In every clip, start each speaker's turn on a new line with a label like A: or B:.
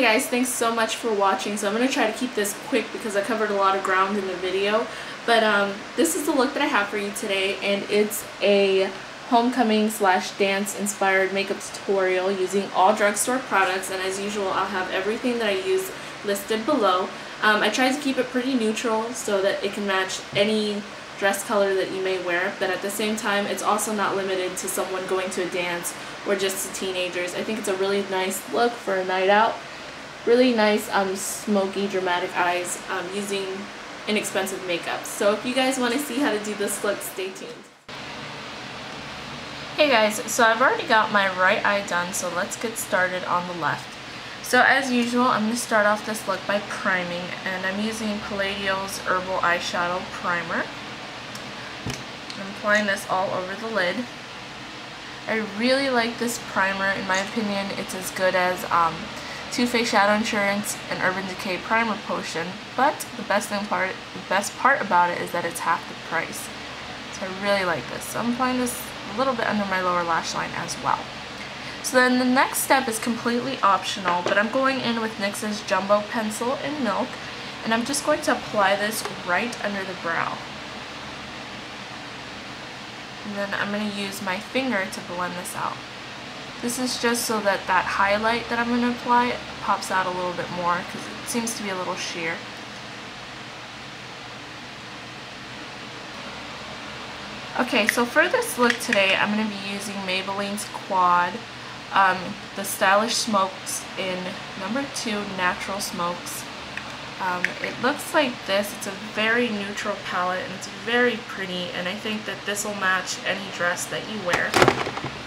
A: guys, thanks so much for watching. So I'm going to try to keep this quick because I covered a lot of ground in the video. But this is the look that I have for you today, and it's a homecoming / dance inspired makeup tutorial using all drugstore products, and as usual I'll have everything that I use listed below. I tried to keep it pretty neutral so that it can match any dress color that you may wear, but at the same time it's also not limited to someone going to a dance or just to teenagers. I think it's a really nice look for a night out. Really nice smoky dramatic eyes using inexpensive makeup. So if you guys want to see how to do this look, stay tuned. Hey guys, so I've already got my right eye done, so let's get started on the left. So as usual, I'm going to start off this look by priming, and I'm using Palladio's Herbal Eyeshadow Primer. I'm applying this all over the lid. I really like this primer. In my opinion, it's as good as Too Faced Shadow Insurance and Urban Decay Primer Potion, but the best part about it is that it's half the price. So I really like this. So I'm applying this a little bit under my lower lash line as well. So then the next step is completely optional, but I'm going in with NYX's Jumbo Pencil in Milk, and I'm just going to apply this right under the brow. And then I'm going to use my finger to blend this out. This is just so that that highlight that I'm going to apply pops out a little bit more because it seems to be a little sheer. Okay, so for this look today, I'm going to be using Maybelline's Quad, the Stylish Smokes in number 2 Natural Smokes. It looks like this. It's a very neutral palette and it's very pretty, and I think that this will match any dress that you wear.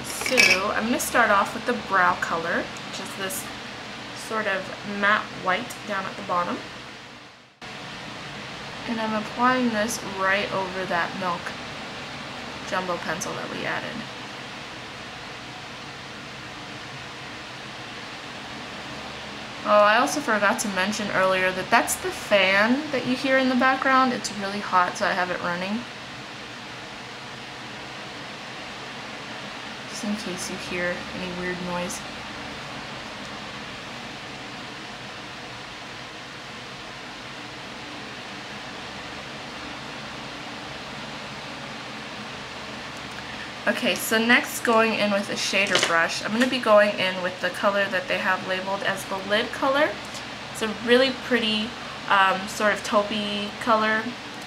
A: So I'm going to start off with the brow color, which is this sort of matte white down at the bottom. And I'm applying this right over that Milk Jumbo pencil that we added. Oh, I also forgot to mention earlier that that's the fan that you hear in the background. It's really hot, so I have it running. Just in case you hear any weird noise. Okay, so next going in with a shader brush, I'm going to be going in with the color that they have labeled as the lid color. It's a really pretty sort of taupey color,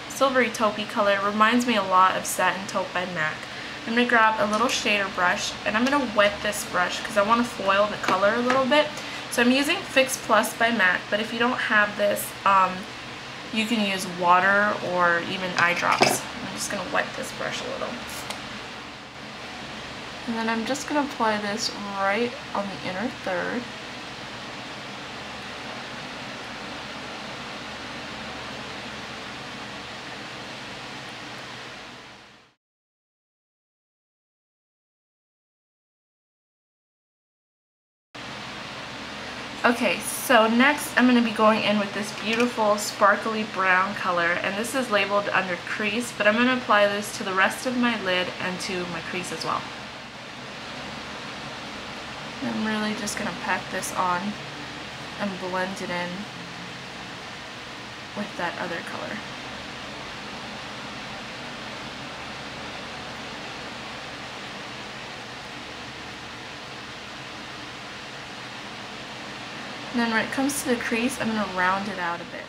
A: silvery taupey color. It reminds me a lot of Satin Taupe by MAC. I'm going to grab a little shader brush, and I'm going to wet this brush because I want to foil the color a little bit. So I'm using Fix Plus by MAC, but if you don't have this, you can use water or even eye drops. I'm just going to wet this brush a little. And then I'm just going to apply this right on the inner third. Okay, so next I'm going to be going in with this beautiful sparkly brown color, and this is labeled under crease, but I'm going to apply this to the rest of my lid and to my crease as well. I'm really just going to pack this on and blend it in with that other color. And then when it comes to the crease, I'm going to round it out a bit.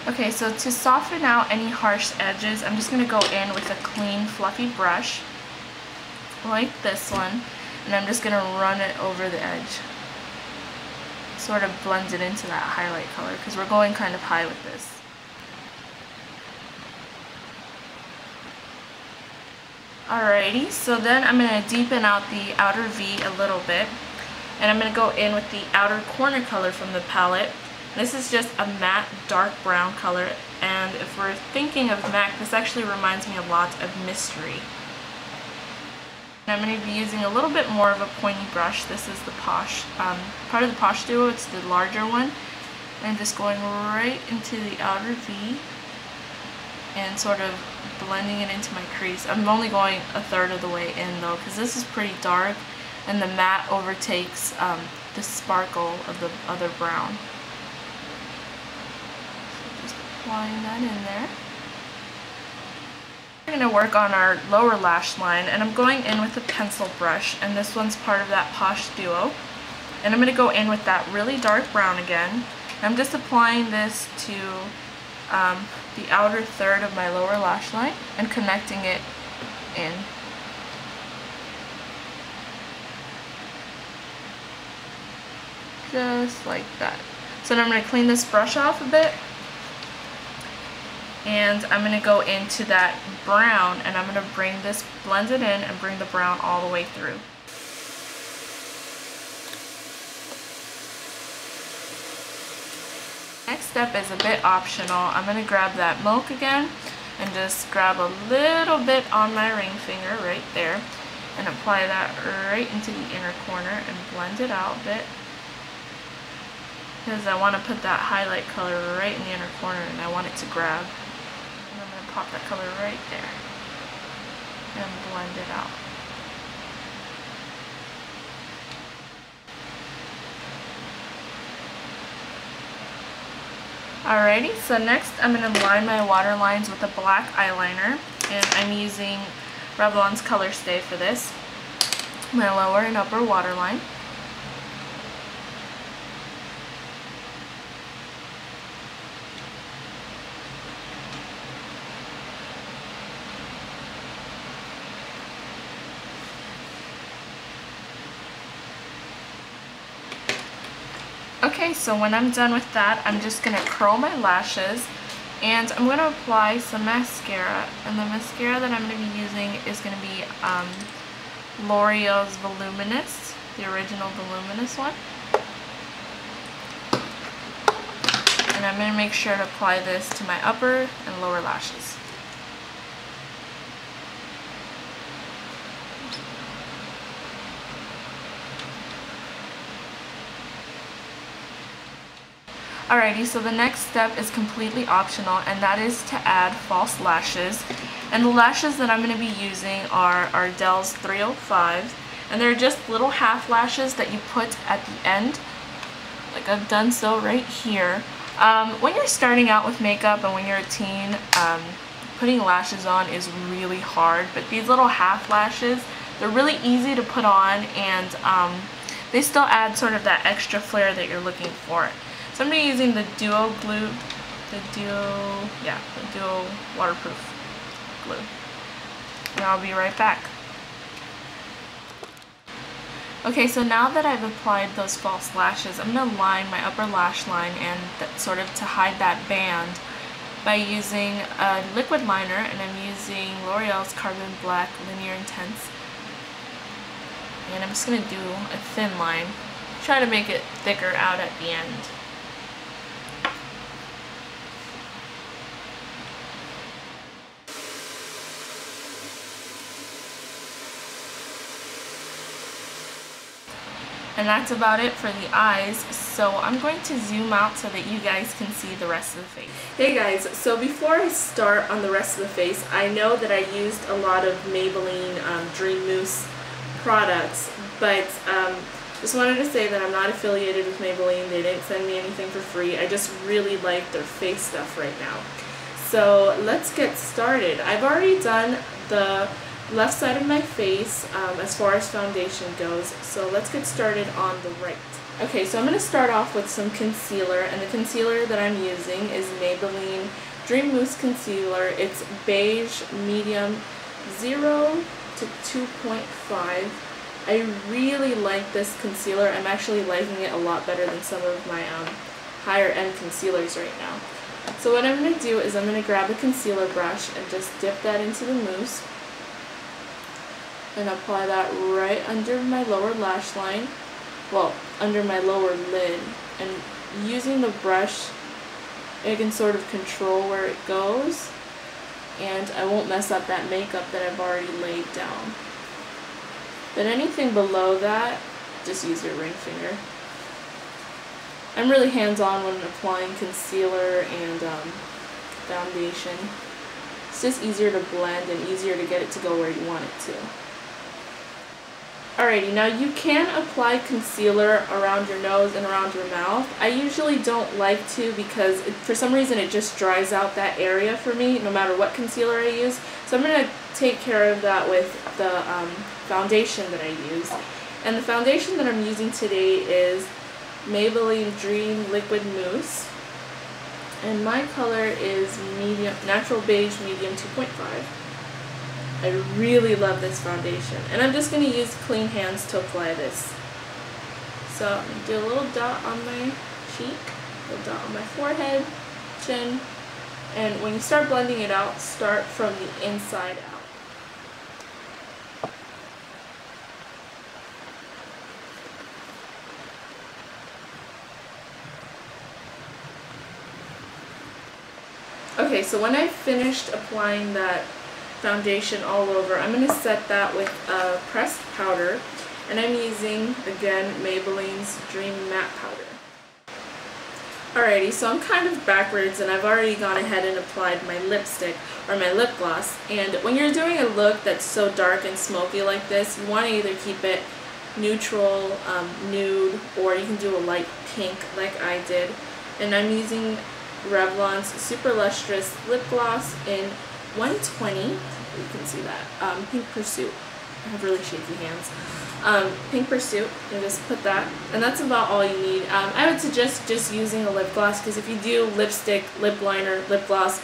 A: Okay, so to soften out any harsh edges, I'm just going to go in with a clean, fluffy brush, like this one, and I'm just going to run it over the edge. Sort of blend it into that highlight color, because we're going kind of high with this. Alrighty, so then I'm going to deepen out the outer V a little bit, and I'm going to go in with the outer corner color from the palette. This is just a matte dark brown color, and if we're thinking of MAC, this actually reminds me a lot of Mystery. And I'm going to be using a little bit more of a pointy brush. This is the Posh, part of the Posh Duo. It's the larger one. And I'm just going right into the outer V. and sort of blending it into my crease. I'm only going a third of the way in though, because this is pretty dark and the matte overtakes the sparkle of the other brown. So just applying that in there. We're going to work on our lower lash line, and I'm going in with a pencil brush, and this one's part of that Posh Duo. And I'm going to go in with that really dark brown again. I'm just applying this to the outer third of my lower lash line and connecting it in. Just like that. So now I'm going to clean this brush off a bit, and I'm going to go into that brown, and I'm going to bring this, blend it in and bring the brown all the way through. Next step is a bit optional. I'm going to grab that milk again and just grab a little bit on my ring finger right there and apply that right into the inner corner and blend it out a bit, because I want to put that highlight color right in the inner corner and I want it to grab. And I'm going to pop that color right there and blend it out. Alrighty, so next I'm going to line my waterlines with a black eyeliner, and I'm using Revlon's Colorstay for this, my lower and upper waterline. Okay, so when I'm done with that, I'm just going to curl my lashes, and I'm going to apply some mascara, and the mascara that I'm going to be using is going to be L'Oreal's Voluminous, the original Voluminous one. And I'm going to make sure to apply this to my upper and lower lashes. Alrighty, so the next step is completely optional, and that is to add false lashes. And the lashes that I'm going to be using are Ardele's 305, and they're just little half lashes that you put at the end, like I've done so right here. When you're starting out with makeup and when you're a teen, putting lashes on is really hard, but these little half lashes, they're really easy to put on, and they still add sort of that extra flair that you're looking for. So I'm going to be using the Duo glue, the Duo waterproof glue. And I'll be right back. Okay, so now that I've applied those false lashes, I'm going to line my upper lash line and sort of to hide that band by using a liquid liner, and I'm using L'Oreal's Carbon Black Lineur Intense. And I'm just going to do a thin line. Try to make it thicker out at the end. And that's about it for the eyes, so I'm going to zoom out so that you guys can see the rest of the face. Hey guys, so before I start on the rest of the face, I know that I used a lot of Maybelline Dream Mousse products, but just wanted to say that I'm not affiliated with Maybelline. They didn't send me anything for free. I just really like their face stuff right now. So let's get started. I've already done the left side of my face as far as foundation goes, so let's get started on the right. Okay, so I'm going to start off with some concealer, and the concealer that I'm using is Maybelline Dream Mousse Concealer. It's Beige Medium 0 to 2.5. I really like this concealer. I'm actually liking it a lot better than some of my higher end concealers right now. So what I'm going to do is I'm going to grab a concealer brush and just dip that into the mousse and apply that right under my lower lash line, well, under my lower lid. And using the brush, I can sort of control where it goes, and I won't mess up that makeup that I've already laid down. But anything below that, just use your ring finger. I'm really hands-on when applying concealer and foundation. It's just easier to blend and easier to get it to go where you want it to. Alrighty, now you can apply concealer around your nose and around your mouth. I usually don't like to because for some reason it just dries out that area for me no matter what concealer I use. So I'm going to take care of that with the foundation that I use. And the foundation that I'm using today is Maybelline Dream Liquid Mousse. And my color is medium, Natural Beige Medium 2.5. I really love this foundation, and I'm just going to use clean hands to apply this. So I'm going to do a little dot on my cheek, a little dot on my forehead, chin, and when you start blending it out, start from the inside out. Okay, so when I finished applying that foundation all over, I'm going to set that with a pressed powder, and I'm using, again, Maybelline's Dream Matte Powder. Alrighty, so I'm kind of backwards, and I've already gone ahead and applied my lipstick, or my lip gloss, and when you're doing a look that's so dark and smoky like this, you want to either keep it neutral, nude, or you can do a light pink like I did, and I'm using Revlon's Super Lustrous Lip Gloss in 120, you can see that, Pink Pursuit. I have really shaky hands. Pink Pursuit, and just put that, and that's about all you need. I would suggest just using a lip gloss, because if you do lipstick, lip liner, lip gloss,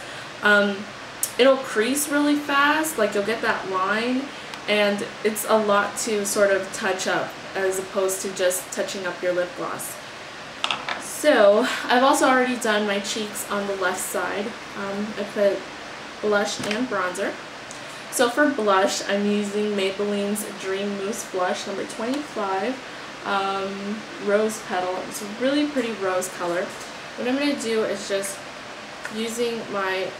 A: it'll crease really fast, like you'll get that line, and it's a lot to sort of touch up, as opposed to just touching up your lip gloss. So, I've also already done my cheeks on the left side. I put blush and bronzer. So for blush, I'm using Maybelline's Dream Mousse Blush number 25, Rose Petal. It's a really pretty rose color. What I'm going to do is just using my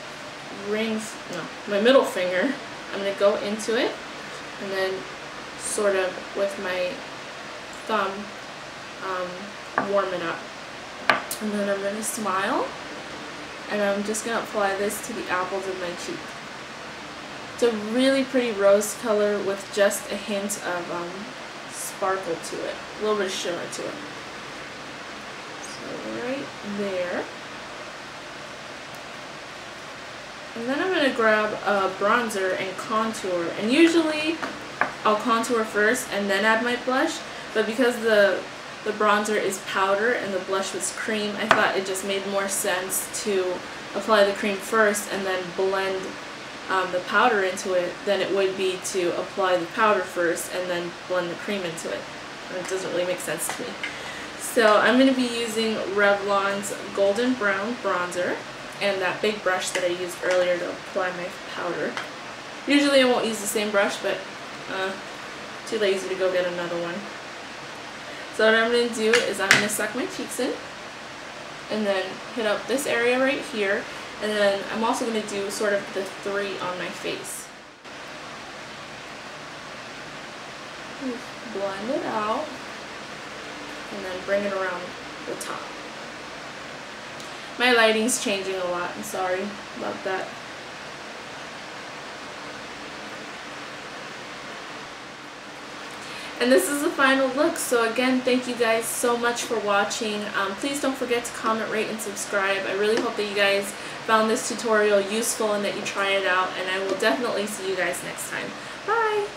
A: my middle finger, I'm going to go into it, and then sort of with my thumb warm it up. And then I'm going to smile, and I'm just going to apply this to the apples of my cheek. It's a really pretty rose color with just a hint of sparkle to it, a little bit of shimmer to it. So right there. And then I'm going to grab a bronzer and contour, and usually I'll contour first and then add my blush, but because the bronzer is powder and the blush was cream, I thought it just made more sense to apply the cream first and then blend the powder into it than it would be to apply the powder first and then blend the cream into it. It doesn't really make sense to me. So I'm going to be using Revlon's Golden Brown Bronzer and that big brush that I used earlier to apply my powder. Usually I won't use the same brush, but too lazy to go get another one. So what I'm going to do is I'm going to suck my cheeks in and then hit up this area right here, and then I'm also going to do sort of the 3 on my face. Just blend it out and then bring it around the top. My lighting's changing a lot, I'm sorry about that. And this is the final look. So again, thank you guys so much for watching. Please don't forget to comment, rate, and subscribe. I really hope that you guys found this tutorial useful and that you try it out. And I will definitely see you guys next time. Bye!